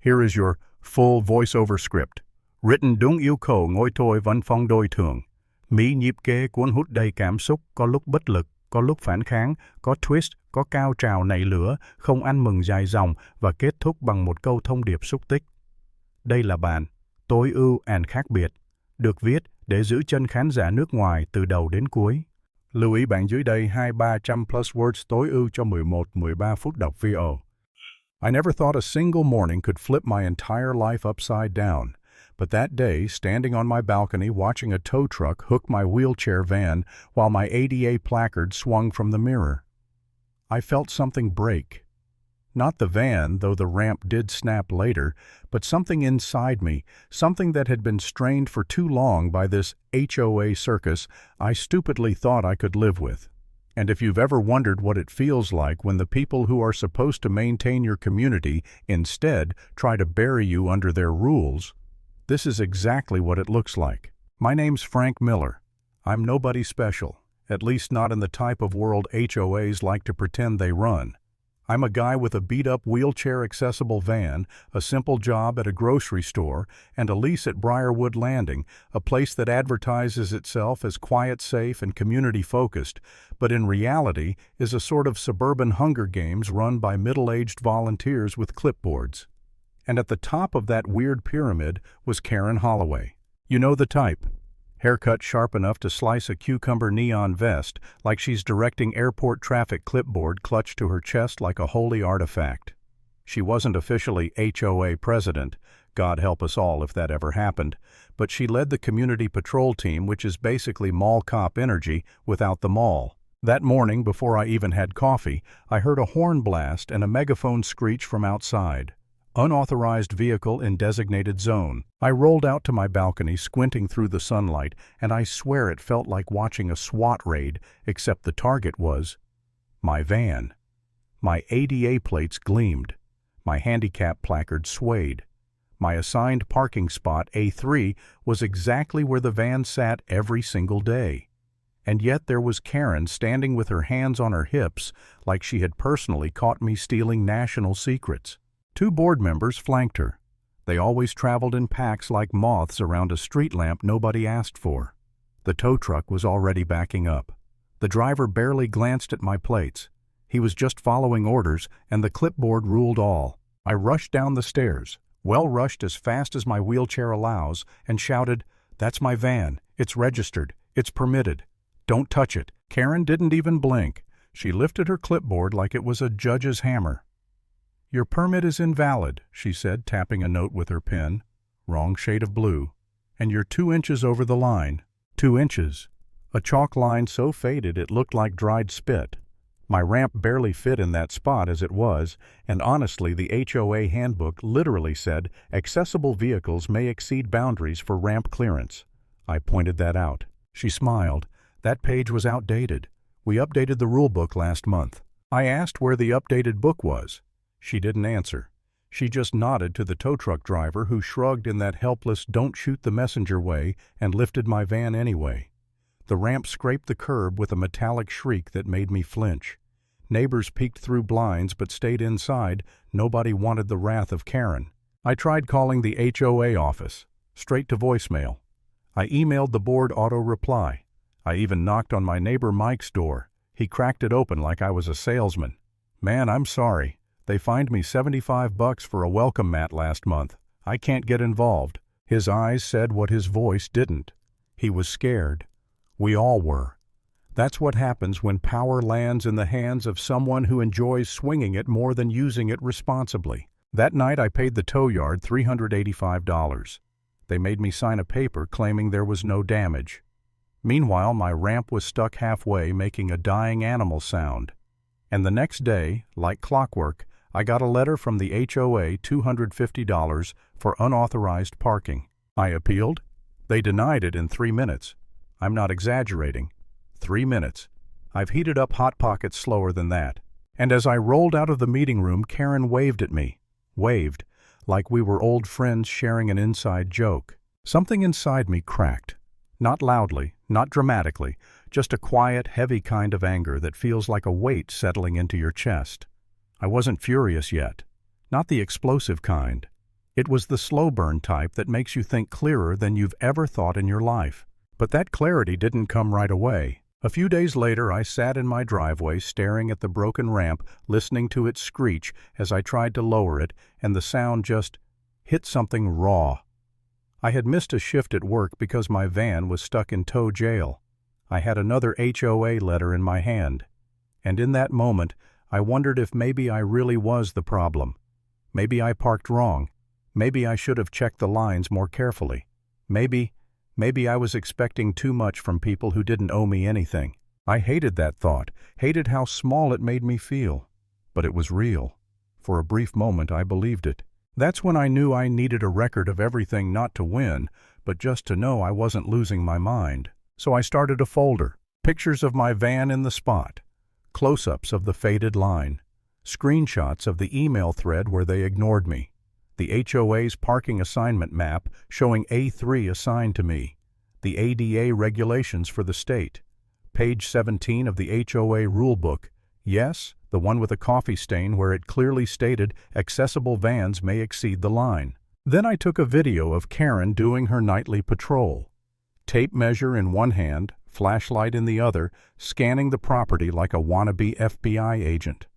Here is your full voiceover script. Written đúng yêu cầu ngôi thôi văn phong đôi thường. Mỹ nhịp kế cuốn hút đầy cảm xúc, có lúc bất lực, có lúc phản kháng, có twist, có cao trào nảy lửa, không ăn mừng dài dòng và kết thúc bằng một câu thông điệp xúc tích. Đây là bản tối ưu and khác biệt, được viết để giữ chân khán giả nước ngoài từ đầu đến cuối. Lưu ý bạn dưới đây 200-300 plus words tối ưu cho 11-13 phút đọc VO. I never thought a single morning could flip my entire life upside down, but that day, standing on my balcony watching a tow truck hook my wheelchair van while my ADA placard swung from the mirror, I felt something break. Not the van, though the ramp did snap later, but something inside me, something that had been strained for too long by this HOA circus I stupidly thought I could live with. And if you've ever wondered what it feels like when the people who are supposed to maintain your community instead try to bury you under their rules, this is exactly what it looks like. My name's Frank Miller. I'm nobody special, at least not in the type of world HOAs like to pretend they run. I'm a guy with a beat-up wheelchair-accessible van, a simple job at a grocery store, and a lease at Briarwood Landing, a place that advertises itself as quiet, safe, and community-focused, but in reality is a sort of suburban Hunger Games run by middle-aged volunteers with clipboards. And at the top of that weird pyramid was Karen Holloway. You know the type. Haircut sharp enough to slice a cucumber neon vest, like she's directing airport traffic, clipboard clutched to her chest like a holy artifact. She wasn't officially HOA president, God help us all if that ever happened, but she led the community patrol team, which is basically mall cop energy without the mall. That morning, before I even had coffee, I heard a horn blast and a megaphone screech from outside. Unauthorized vehicle in designated zone. I rolled out to my balcony, squinting through the sunlight, and I swear it felt like watching a SWAT raid, except the target was my van. My ADA plates gleamed. My handicap placard swayed. My assigned parking spot, A3, was exactly where the van sat every single day. And yet there was Karen standing with her hands on her hips, like she had personally caught me stealing national secrets. 2 board members flanked her. They always traveled in packs like moths around a street lamp nobody asked for. The tow truck was already backing up. The driver barely glanced at my plates. He was just following orders, and the clipboard ruled all. I rushed down the stairs, rushed as fast as my wheelchair allows, and shouted, "That's my van. It's registered. It's permitted. Don't touch it." Karen didn't even blink. She lifted her clipboard like it was a judge's hammer. "Your permit is invalid," she said, tapping a note with her pen. Wrong shade of blue. "And you're 2 inches over the line." 2 inches. A chalk line so faded it looked like dried spit. My ramp barely fit in that spot as it was, and honestly the HOA handbook literally said accessible vehicles may exceed boundaries for ramp clearance. I pointed that out. She smiled. That page was outdated. We updated the rule book last month. I asked where the updated book was. She didn't answer. She just nodded to the tow truck driver, who shrugged in that helpless "don't shoot the messenger" way and lifted my van anyway. The ramp scraped the curb with a metallic shriek that made me flinch. Neighbors peeked through blinds but stayed inside. Nobody wanted the wrath of Karen. I tried calling the HOA office. Straight to voicemail. I emailed the board auto-reply. I even knocked on my neighbor Mike's door. He cracked it open like I was a salesman. "Man, I'm sorry. They fined me $75 for a welcome mat last month. I can't get involved." His eyes said what his voice didn't. He was scared. We all were. That's what happens when power lands in the hands of someone who enjoys swinging it more than using it responsibly. That night I paid the tow yard $385. They made me sign a paper claiming there was no damage. Meanwhile, my ramp was stuck halfway, making a dying animal sound. And the next day, like clockwork, I got a letter from the HOA, $250 for unauthorized parking. I appealed. They denied it in 3 minutes. I'm not exaggerating. 3 minutes. I've heated up Hot Pockets slower than that. And as I rolled out of the meeting room, Karen waved at me. Waved, like we were old friends sharing an inside joke. Something inside me cracked. Not loudly, not dramatically, just a quiet, heavy kind of anger that feels like a weight settling into your chest. I wasn't furious yet. Not the explosive kind. It was the slow burn type that makes you think clearer than you've ever thought in your life. But that clarity didn't come right away. A few days later, I sat in my driveway staring at the broken ramp, listening to it screech as I tried to lower it, and the sound just hit something raw. I had missed a shift at work because my van was stuck in tow jail. I had another HOA letter in my hand. And in that moment, I wondered if maybe I really was the problem. Maybe I parked wrong. Maybe I should have checked the lines more carefully. Maybe I was expecting too much from people who didn't owe me anything. I hated that thought, hated how small it made me feel. But it was real. For a brief moment, I believed it. That's when I knew I needed a record of everything, not to win, but just to know I wasn't losing my mind. So I started a folder, pictures of my van in the spot, close-ups of the faded line, screenshots of the email thread where they ignored me, the HOA's parking assignment map showing A3 assigned to me, the ADA regulations for the state, page 17 of the HOA rulebook, yes, the one with a coffee stain where it clearly stated accessible vans may exceed the line. Then I took a video of Karen doing her nightly patrol. Tape measure in one hand, flashlight in the other, scanning the property like a wannabe FBI agent.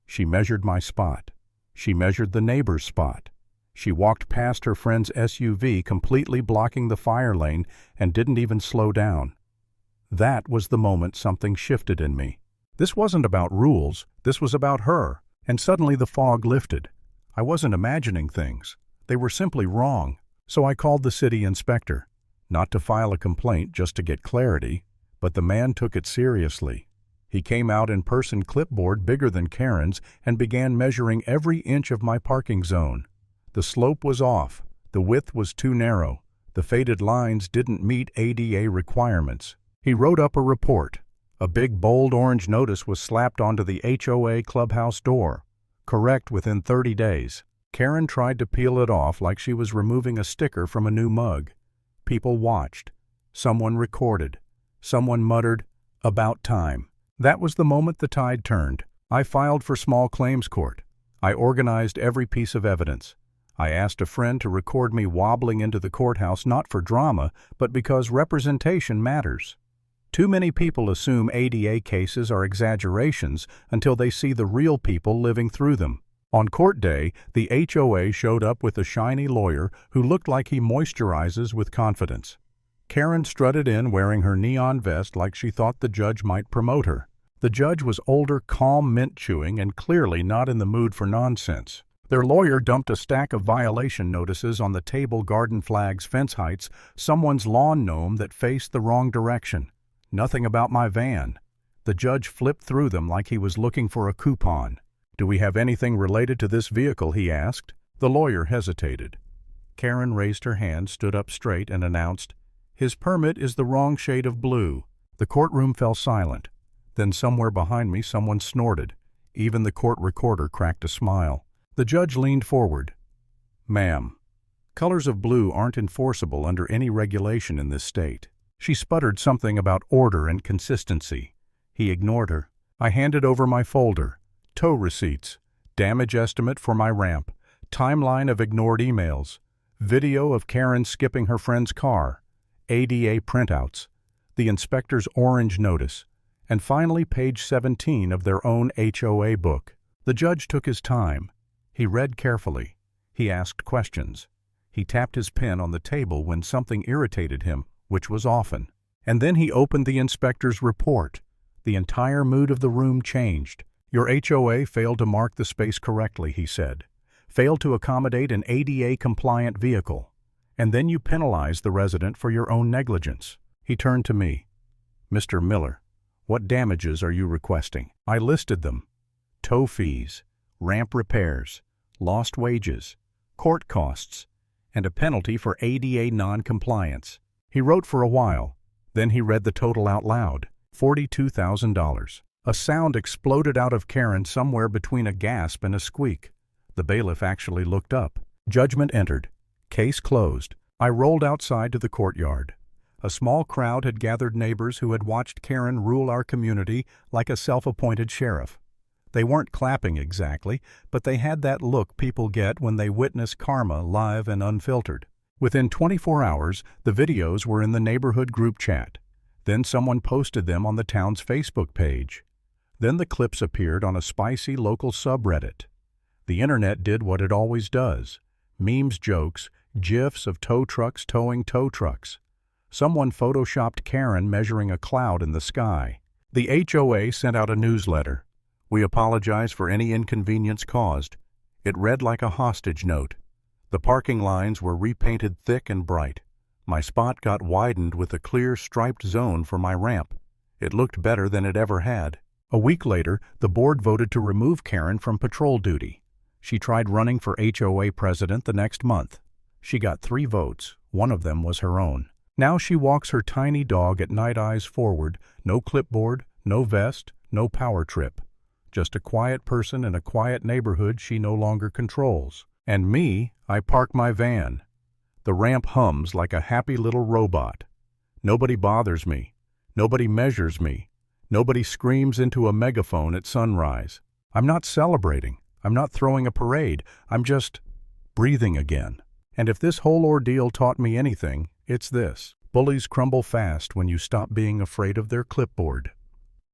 She measured my spot. She measured the neighbor's spot. She walked past her friend's SUV, completely blocking the fire lane, and didn't even slow down. That was the moment something shifted in me. This wasn't about rules, this was about her, and suddenly the fog lifted. I wasn't imagining things. They were simply wrong. So I called the city inspector. Not to file a complaint, just to get clarity, but the man took it seriously. He came out in person, clipboard bigger than Karen's, and began measuring every inch of my parking zone. The slope was off, the width was too narrow, the faded lines didn't meet ADA requirements. He wrote up a report. A big bold orange notice was slapped onto the HOA clubhouse door. Correct within 30 days. Karen tried to peel it off like she was removing a sticker from a new mug. People watched. Someone recorded. Someone muttered, "About time." That was the moment the tide turned. I filed for small claims court. I organized every piece of evidence. I asked a friend to record me wobbling into the courthouse, not for drama, but because representation matters. Too many people assume ADA cases are exaggerations until they see the real people living through them. On court day, the HOA showed up with a shiny lawyer who looked like he moisturizes with confidence. Karen strutted in wearing her neon vest like she thought the judge might promote her. The judge was older, calm, mint-chewing, and clearly not in the mood for nonsense. Their lawyer dumped a stack of violation notices on the table: garden flags, fence heights, someone's lawn gnome that faced the wrong direction. Nothing about my van. The judge flipped through them like he was looking for a coupon. "Do we have anything related to this vehicle?" he asked. The lawyer hesitated. Karen raised her hand, stood up straight, and announced, "His permit is the wrong shade of blue." The courtroom fell silent. Then somewhere behind me someone snorted. Even the court recorder cracked a smile. The judge leaned forward. "Ma'am, colors of blue aren't enforceable under any regulation in this state." She sputtered something about order and consistency. He ignored her. I handed over my folder. Tow receipts, damage estimate for my ramp, timeline of ignored emails, video of Karen skipping her friend's car, ADA printouts, the inspector's orange notice, and finally page 17 of their own HOA book. The judge took his time. He read carefully. He asked questions. He tapped his pen on the table when something irritated him, which was often. And then he opened the inspector's report. The entire mood of the room changed. "Your HOA failed to mark the space correctly," he said. "Failed to accommodate an ADA-compliant vehicle. And then you penalized the resident for your own negligence." He turned to me. "Mr. Miller, what damages are you requesting?" I listed them. Tow fees, ramp repairs, lost wages, court costs, and a penalty for ADA non-compliance. He wrote for a while. Then he read the total out loud. $42,000. A sound exploded out of Karen somewhere between a gasp and a squeak. The bailiff actually looked up. Judgment entered. Case closed. I rolled outside to the courtyard. A small crowd had gathered, neighbors who had watched Karen rule our community like a self-appointed sheriff. They weren't clapping exactly, but they had that look people get when they witness karma live and unfiltered. Within 24 hours, the videos were in the neighborhood group chat. Then someone posted them on the town's Facebook page. Then the clips appeared on a spicy local subreddit. The internet did what it always does. Memes, jokes, gifs of tow trucks towing tow trucks. Someone photoshopped Karen measuring a cloud in the sky. The HOA sent out a newsletter. We apologize for any inconvenience caused. It read like a hostage note. The parking lines were repainted thick and bright. My spot got widened with a clear striped zone for my ramp. It looked better than it ever had. A week later, the board voted to remove Karen from patrol duty. She tried running for HOA president the next month. She got 3 votes. One of them was her own. Now she walks her tiny dog at night, eyes forward, no clipboard, no vest, no power trip. Just a quiet person in a quiet neighborhood she no longer controls. And me, I park my van. The ramp hums like a happy little robot. Nobody bothers me. Nobody measures me. Nobody screams into a megaphone at sunrise. I'm not celebrating. I'm not throwing a parade. I'm just breathing again. And if this whole ordeal taught me anything, it's this. Bullies crumble fast when you stop being afraid of their clipboard.